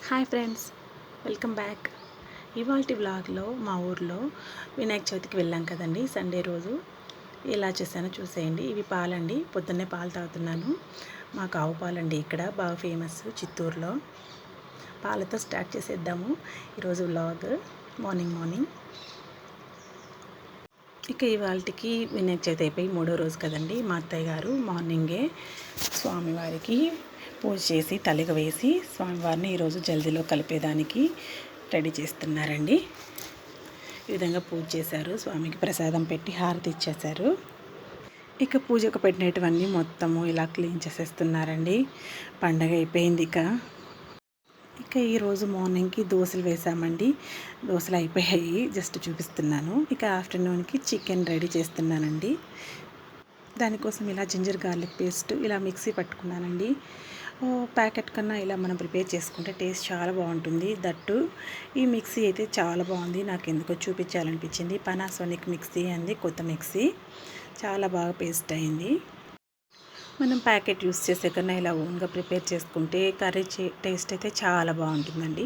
Hi friends, welcome back. ఇవాల్టి వ్లాగ్లో మా ఊర్లో వినాయక చవితికి వెళ్ళాం కదండి. సండే రోజు ఎలా చేశానో చూసేయండి. ఇవి పాలండి, పొద్దున్నే పాలు తాగుతున్నాను. మాకు ఆవు పాలండి ఇక్కడ బాగా ఫేమస్ చిత్తూరులో. పాలతో స్టార్ట్ చేసేద్దాము ఈరోజు వ్లాగ్. మార్నింగ్ ఇక ఇవాళకి వినాయక చవితి అయిపోయి 3వ రోజు కదండి. మా అత్తయ్య గారు మార్నింగే స్వామివారికి పూజ చేసి తలిగ వేసి స్వామివారిని ఈరోజు జల్దీలో కలిపేదానికి రెడీ చేస్తున్నారండి. ఈ విధంగా పూజ చేశారు, స్వామికి ప్రసాదం పెట్టి హారతి ఇచ్చేశారు. ఇక పూజకు పెట్టినటువన్నీ మొత్తము ఇలా క్లీన్ చేసేస్తున్నారండి. పండగ అయిపోయింది. ఇక ఈరోజు మార్నింగ్కి దోశలు వేసామండి. దోశలు అయిపోయాయి, జస్ట్ చూపిస్తున్నాను. ఇక ఆఫ్టర్నూన్కి చికెన్ రెడీ చేస్తున్నానండి. దానికోసం ఇలా జింజర్ గార్లిక్ పేస్ట్ ఇలా మిక్సీ పట్టుకున్నానండి. ప్యాకెట్ కన్నా ఇలా మనం ప్రిపేర్ చేసుకుంటే టేస్ట్ చాలా బాగుంటుంది. దట్టు ఈ మిక్సీ అయితే చాలా బాగుంది, నాకు ఎందుకో చూపించాలనిపించింది. పానాసోనిక్ మిక్సీ అంది, కొత్త మిక్సీ, చాలా బాగా పేస్ట్ అయింది. మనం ప్యాకెట్ యూస్ చేసే కన్నా ఇలా ఓన్గా ప్రిపేర్ చేసుకుంటే కర్రీ టేస్ట్ అయితే చాలా బాగుంటుందండి.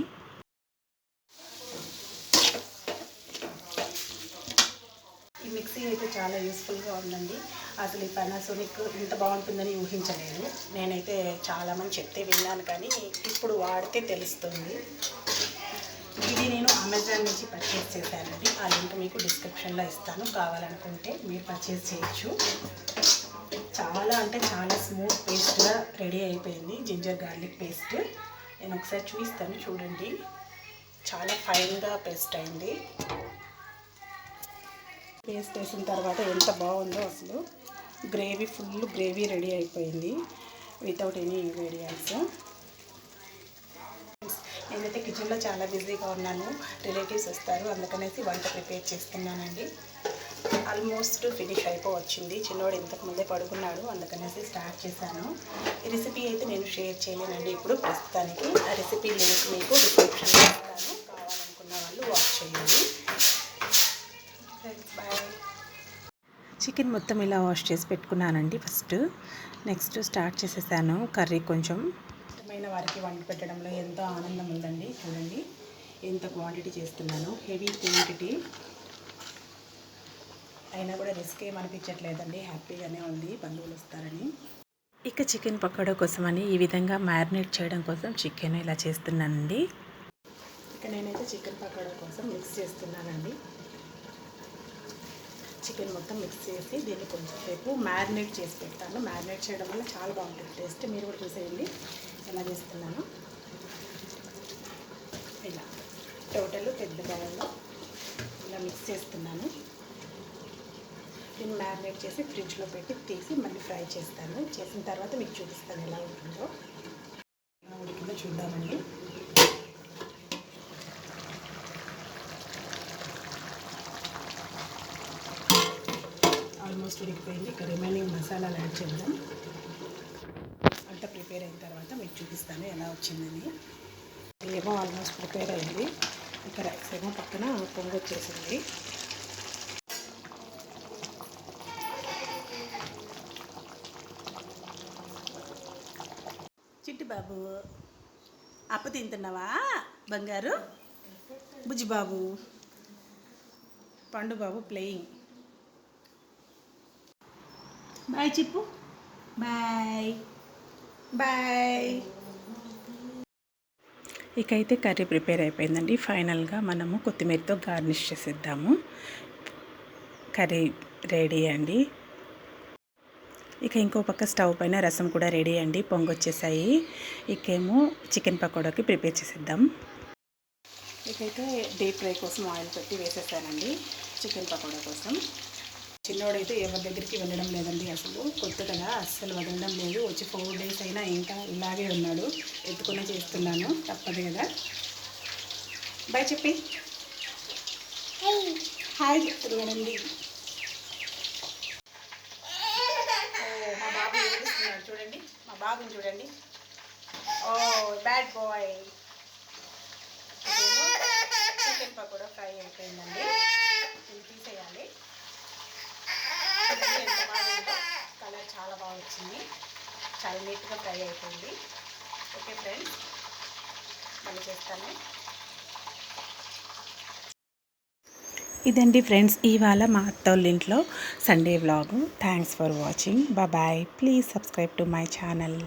ఈ మిక్సీ అయితే చాలా యూస్ఫుల్గా ఉందండి. అసలు ఈ పానాసోనిక్ ఇంత బాగుంటుందని ఊహించలేదు. నేనైతే చాలామంది చెప్తే విన్నాను, కానీ ఇప్పుడు వాడితే తెలుస్తుంది. ఇది నేను అమెజాన్ నుంచి పర్చేస్ చేశానండి. ఆ లింక్ మీకు డిస్క్రిప్షన్లో ఇస్తాను, కావాలనుకుంటే మీరు పర్చేస్ చేయొచ్చు. చాలా అంటే చాలా స్మూత్ పేస్ట్గా రెడీ అయిపోయింది జింజర్ గార్లిక్ పేస్ట్. నేను ఒకసారి చూపిస్తాను, చూడండి. చాలా ఫైన్గా పేస్ట్ అయింది. పేస్ట్ వేసిన తర్వాత ఎంత బాగుందో అసలు. ఫుల్ గ్రేవీ రెడీ అయిపోయింది వితౌట్ ఎనీ ఇంగ్రీడియంట్స్. నేనైతే కిచెన్లో చాలా బిజీగా ఉన్నాను, రిలేటివ్స్ వస్తారు, అందుకనేసి వంట ప్రిపేర్ చేస్తున్నానండి. ఆల్మోస్ట్ ఫినిష్ అయిపోవచ్చింది. చిన్నోడు ఇంతకుముందే పడుకున్నాడు, అందుకనేసి స్టార్ట్ చేశాను. ఈ రెసిపీ అయితే నేను షేర్ చేయలేనండి ఇప్పుడు ప్రస్తుతానికి. ఆ రెసిపీ లింక్ మీకు డిస్క్రిప్షన్లో ఇస్తాను, కావాలనుకున్న వాళ్ళు వాచ్ చేయండి. బాయ్. చికెన్ మొత్తం ఇలా వాష్ చేసి పెట్టుకున్నానండి ఫస్ట్. నెక్స్ట్ స్టార్ట్ చేసేసాను కర్రీ. కొంచెం ఇష్టమైన వారికి వంట పెట్టడంలో ఎంతో ఆనందం ఉందండి. చూడండి ఎంత క్వాంటిటీ చేస్తున్నాను, హెవీ క్వాంటిటీ అయినా కూడా రిస్క్ ఏమనిపించట్లేదండి, హ్యాపీగానే ఉంది బంధువులు వస్తారని. ఇక చికెన్ పకోడా కోసమని ఈ విధంగా మ్యారినేట్ చేయడం కోసం చికెన్ ఇలా చేస్తున్నానండి. ఇక నేనైతే చికెన్ పకోడా కోసం మిక్స్ చేస్తున్నానండి. చికెన్ మొత్తం మిక్స్ చేసి దీన్ని కొంచెంసేపు మ్యారినేట్ చేసి పెడతాను. మ్యారినేట్ చేయడం వల్ల చాలా బాగుంటుంది టేస్ట్. మీరు కూడా చూసేయండి ఎలా చేస్తున్నాను. ఇలా టోటల్ పెద్ద బౌల్లో ఇలా మిక్స్ చేస్తున్నాను. దీన్ని మ్యారినేట్ చేసి ఫ్రిడ్జ్లో పెట్టి తీసి మళ్ళీ ఫ్రై చేస్తాను. చేసిన తర్వాత మీకు చూపిస్తాను ఎలా ఉంటుందో. ఎలా ఉడికిందో చూద్దామండి. ఆల్మోస్ట్ ఉడికిపోయింది. ఇక రిమైనింగ్ మసాలాలు యాడ్ చేద్దాం. అంతా ప్రిపేర్ అయిన తర్వాత మీకు చూపిస్తాను ఎలా వచ్చిందని. ఏమో ఆల్మోస్ట్ ప్రిపేర్ అయింది. ఇక రైస్ ఏమో పక్కన పొంగొచ్చేసింది. చిట్టి బాబు అప్ప తింటున్నావా బంగారు? బుజ్జి బాబు, పండు బాబు ప్లేయింగ్. బాయ్ చెప్పు. Bye bye. ఇక అయితే కర్రీ ప్రిపేర్ అయిపోయిందండి. ఫైనల్గా మనము కొత్తిమీరతో గార్నిష్ చేసేద్దాము. కర్రీ రెడీ అండి. ఇక ఇంకో పక్క స్టవ్ పైన రసం కూడా రెడీ అండి, పొంగొచ్చేసాయి. ఇకేమో చికెన్ పకోడాకి ప్రిపేర్ చేసేద్దాం. ఇకైతే డీప్ ఫ్రై కోసం ఆయిల్ పెట్టి వేసేసానండి చికెన్ పకోడా కోసం. చిన్నోడైతే ఎవరి దగ్గరికి వెళ్ళడం లేదండి, అసలు కొత్త కదా అస్సలు వదలడం లేదు. వచ్చి 4 days అయినా ఇంకా ఇలాగే ఉన్నాడు. ఎత్తుకునే చేస్తున్నాను, తప్పదు కదా. బాయ్ చెప్పి. హాయ్ చెప్తున్నాడండి. మా బాబు ఏడుస్తున్నాడు చూడండి, మా బాబుని చూడండి. Oh bad boy. Chicken pakoda fry అయిపోయిందండి, ఇది తీసేయాలి. ఎంత బాగుందో, కలర్ చాలా బాగా వచ్చింది, చాలా నీట్గా ఫ్రై అయిపోయింది. Okay friends. పని చేస్తాను. ఇదండి ఫ్రెండ్స్ ఇవాళ మా అత్తోళ్ళ ఇంట్లో Sunday vlog. Thanks for watching. Bye. Please subscribe to my channel.